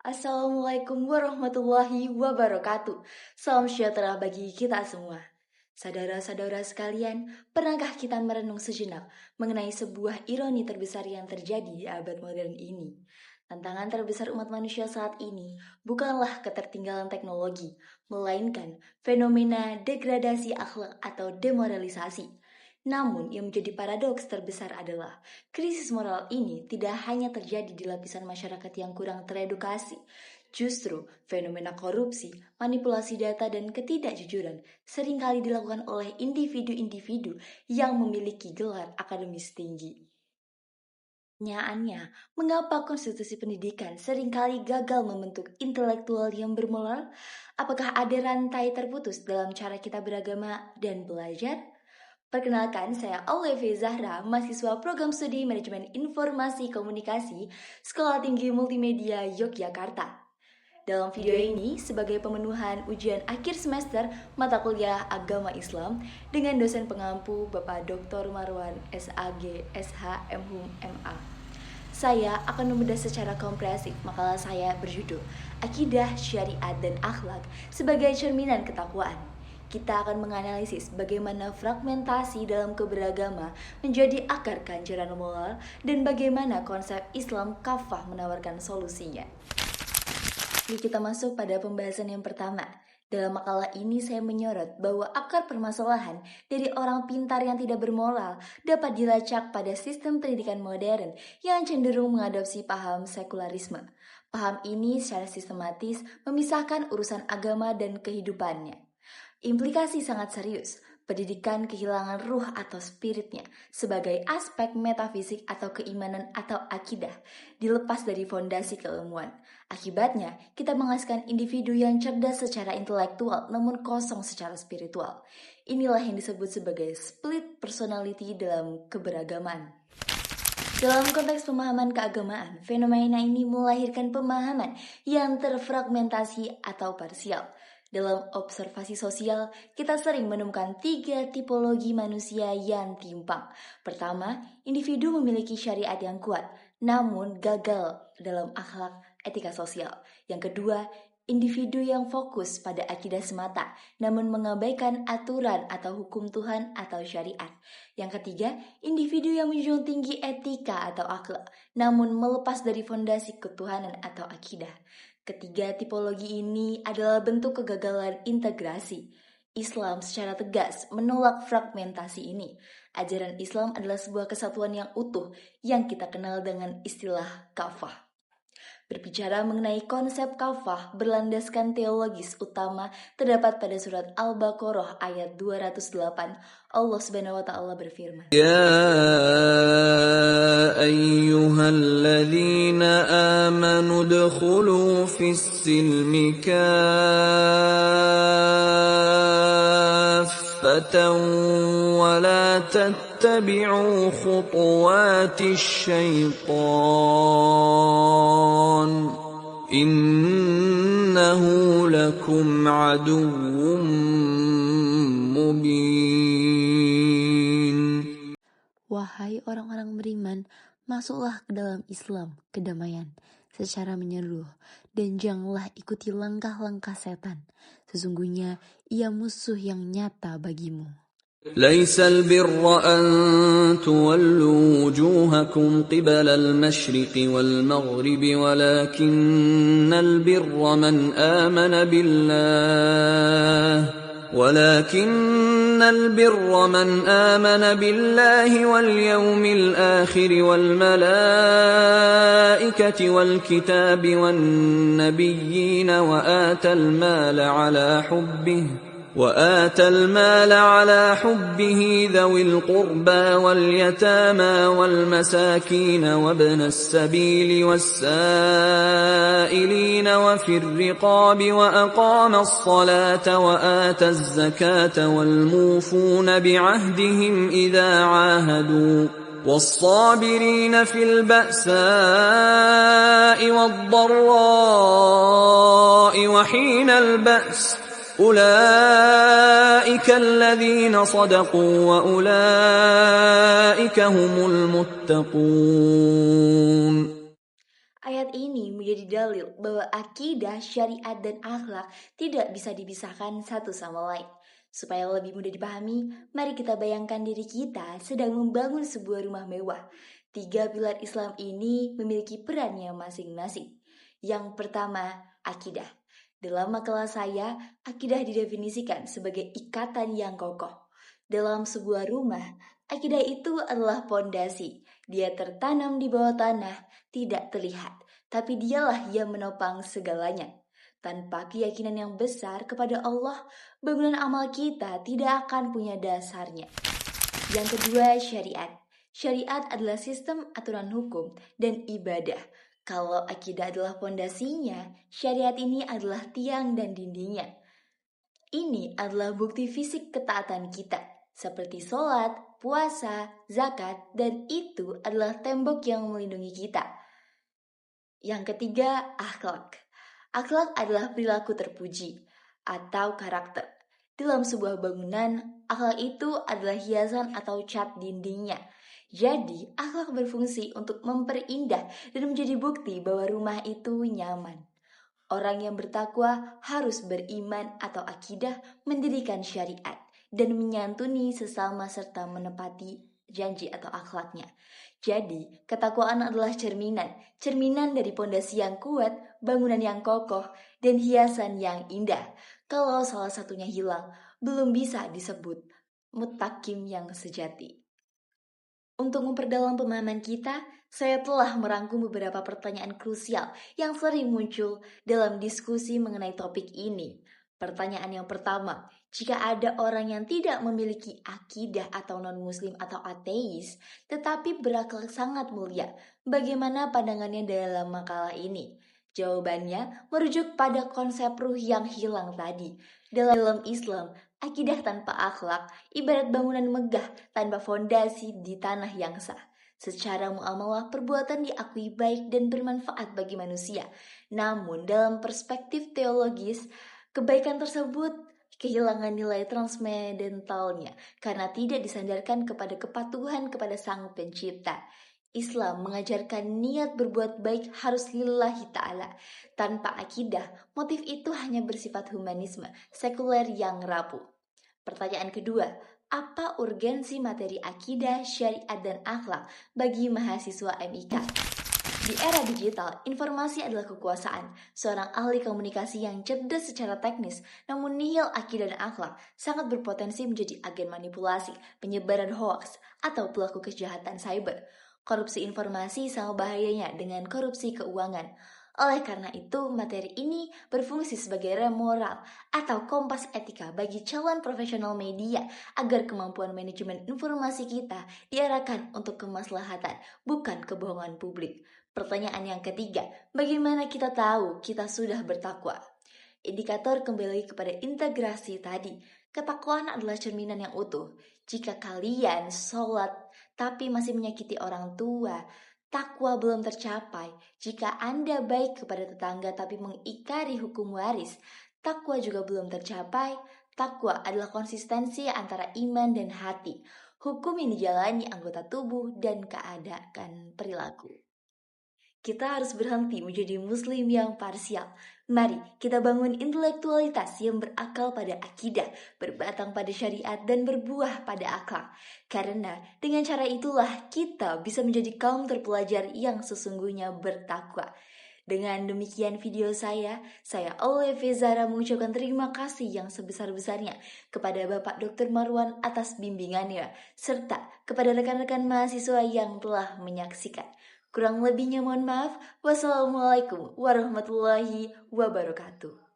Assalamualaikum warahmatullahi wabarakatuh. Salam sejahtera bagi kita semua. Saudara-saudara sekalian, pernahkah kita merenung sejenak mengenai sebuah ironi terbesar yang terjadi di abad modern ini? Tantangan terbesar umat manusia saat ini bukanlah ketertinggalan teknologi, melainkan fenomena degradasi akhlak atau demoralisasi. Namun, yang menjadi paradoks terbesar adalah krisis moral ini tidak hanya terjadi di lapisan masyarakat yang kurang teredukasi. Justru, fenomena korupsi, manipulasi data, dan ketidakjujuran seringkali dilakukan oleh individu-individu yang memiliki gelar akademis tinggi. Pertanyaannya, mengapa konstitusi pendidikan seringkali gagal membentuk intelektual yang bermoral? Apakah ada rantai terputus dalam cara kita beragama dan belajar? Perkenalkan, saya Aulevi Zahra, mahasiswa Program Studi Manajemen Informasi Komunikasi, Sekolah Tinggi Multimedia Yogyakarta. Dalam video ini, sebagai pemenuhan ujian akhir semester mata kuliah Agama Islam dengan dosen pengampu Bapak Dr. Marwan SAG SH MHum MA. Saya akan membedah secara komprehensif makalah saya berjudul Akidah, Syariat, dan Akhlak sebagai cerminan ketakwaan. Kita akan menganalisis bagaimana fragmentasi dalam keberagama menjadi akar kehancuran moral dan bagaimana konsep Islam kafah menawarkan solusinya. Jadi kita masuk pada pembahasan yang pertama. Dalam makalah ini saya menyorot bahwa akar permasalahan dari orang pintar yang tidak bermoral dapat dilacak pada sistem pendidikan modern yang cenderung mengadopsi paham sekularisme. Paham ini secara sistematis memisahkan urusan agama dan kehidupannya. Implikasi sangat serius, pendidikan kehilangan ruh atau spiritnya sebagai aspek metafisik atau keimanan atau akidah, dilepas dari fondasi keilmuan. Akibatnya, kita menghasilkan individu yang cerdas secara intelektual namun kosong secara spiritual. Inilah yang disebut sebagai split personality dalam keberagaman. Dalam konteks pemahaman keagamaan, fenomena ini melahirkan pemahaman yang terfragmentasi atau parsial. Dalam observasi sosial, kita sering menemukan 3 tipologi manusia yang timpang. Pertama, individu memiliki syariat yang kuat, namun gagal dalam akhlak etika sosial. Yang kedua, individu yang fokus pada akidah semata, namun mengabaikan aturan atau hukum Tuhan atau syariat. Yang ketiga, individu yang menjunjung tinggi etika atau akhlak, namun melepas dari fondasi ketuhanan atau akidah. Ketiga tipologi ini adalah bentuk kegagalan integrasi. Islam secara tegas menolak fragmentasi ini. Ajaran Islam adalah sebuah kesatuan yang utuh yang kita kenal dengan istilah kafah. Berbicara mengenai konsep kafah berlandaskan teologis utama terdapat pada surat Al-Baqarah ayat 208. Allah Subhanahu wa taala berfirman, Ya ayyuhalladzina amanu dkhulu fis silmi kaffatan wa la tattabi'u khutuwatis syaitan innahu lakum aduwwum mubin. Wahai orang-orang beriman, masuklah ke dalam Islam, kedamaian, secara menyeluruh, dan janganlah ikuti langkah-langkah setan. Sesungguhnya ia musuh yang nyata bagimu. ليس البر أن تولوا وجوهكم قبل المشرق والمغرب ولكن البر من آمن بالله واليوم الآخر والملائكة والكتاب والنبيين وآتى المال على حبه ذوي القربى واليتامى والمساكين وابن السبيل والسائلين وفي الرقاب وأقام الصلاة وآتى الزكاة والموفون بعهدهم إذا عاهدوا والصابرين في البأساء والضراء وحين البأس أولئك الذين صدقوا وأولئك هم المتقون. Ayat ini menjadi dalil bahwa akidah, syariat, dan akhlak tidak bisa dipisahkan satu sama lain. Supaya lebih mudah dipahami, mari kita bayangkan diri kita sedang membangun sebuah rumah mewah. 3 pilar Islam ini memiliki perannya masing-masing. Yang pertama, akidah. Dalam makalah saya, akidah didefinisikan sebagai ikatan yang kokoh. Dalam sebuah rumah, akidah itu adalah pondasi. Dia tertanam di bawah tanah, tidak terlihat, tapi dialah yang menopang segalanya. Tanpa keyakinan yang besar kepada Allah, bangunan amal kita tidak akan punya dasarnya. Yang kedua, syariat. Syariat adalah sistem aturan hukum dan ibadah. Kalau akidah adalah pondasinya, syariat ini adalah tiang dan dindingnya. Ini adalah bukti fisik ketaatan kita, seperti sholat, puasa, zakat, dan itu adalah tembok yang melindungi kita. Yang ketiga, akhlak. Akhlak adalah perilaku terpuji atau karakter. Dalam sebuah bangunan, akhlak itu adalah hiasan atau cat dindingnya. Jadi, akhlak berfungsi untuk memperindah dan menjadi bukti bahwa rumah itu nyaman. Orang yang bertakwa harus beriman atau akidah, mendirikan syariat, dan menyantuni sesama serta menepati janji atau akhlaknya. Jadi, ketakwaan adalah cerminan dari pondasi yang kuat, bangunan yang kokoh, dan hiasan yang indah. Kalau salah satunya hilang, belum bisa disebut muttaqin yang sejati. Untuk memperdalam pemahaman kita, saya telah merangkum beberapa pertanyaan krusial yang sering muncul dalam diskusi mengenai topik ini. Pertanyaan yang pertama, jika ada orang yang tidak memiliki akidah atau non-muslim atau ateis, tetapi berakhlak sangat mulia, bagaimana pandangannya dalam makalah ini? Jawabannya merujuk pada konsep ruh yang hilang tadi. Dalam Islam, akidah tanpa akhlak ibarat bangunan megah tanpa fondasi di tanah yang sah. Secara muamalah, perbuatan diakui baik dan bermanfaat bagi manusia. Namun, dalam perspektif teologis, kebaikan tersebut kehilangan nilai transcendentalnya karena tidak disandarkan kepada kepatuhan kepada Sang Pencipta. Islam mengajarkan niat berbuat baik harus lillahi ta'ala. Tanpa akidah, motif itu hanya bersifat humanisme, sekuler yang rapuh. Pertanyaan kedua, apa urgensi materi akidah, syariat, dan akhlak bagi mahasiswa MIK? Di era digital, informasi adalah kekuasaan. Seorang ahli komunikasi yang cerdas secara teknis, namun nihil akidah dan akhlak, sangat berpotensi menjadi agen manipulasi, penyebaran hoaks, atau pelaku kejahatan cyber. Korupsi informasi sama bahayanya dengan korupsi keuangan. Oleh karena itu, materi ini berfungsi sebagai rem moral atau kompas etika bagi calon profesional media agar kemampuan manajemen informasi kita diarahkan untuk kemaslahatan, bukan kebohongan publik. Pertanyaan yang ketiga, bagaimana kita tahu kita sudah bertakwa? Indikator kembali kepada integrasi tadi. Ketakwaan adalah cerminan yang utuh. Jika kalian sholat tapi masih menyakiti orang tua, takwa belum tercapai. Jika Anda baik kepada tetangga tapi mengingkari hukum waris, takwa juga belum tercapai. Takwa adalah konsistensi antara iman dan hati. Hukum yang dijalani anggota tubuh dan keadaan perilaku. Kita harus berhenti menjadi muslim yang parsial. Mari kita bangun intelektualitas yang berakal pada akidah, berbatang pada syariat, dan berbuah pada akhlak. Karena dengan cara itulah kita bisa menjadi kaum terpelajar yang sesungguhnya bertakwa. Dengan demikian video saya Olivia Zara mengucapkan terima kasih yang sebesar-besarnya kepada Bapak Dr. Marwan atas bimbingannya, serta kepada rekan-rekan mahasiswa yang telah menyaksikan. Kurang lebihnya mohon maaf. Wassalamualaikum warahmatullahi wabarakatuh.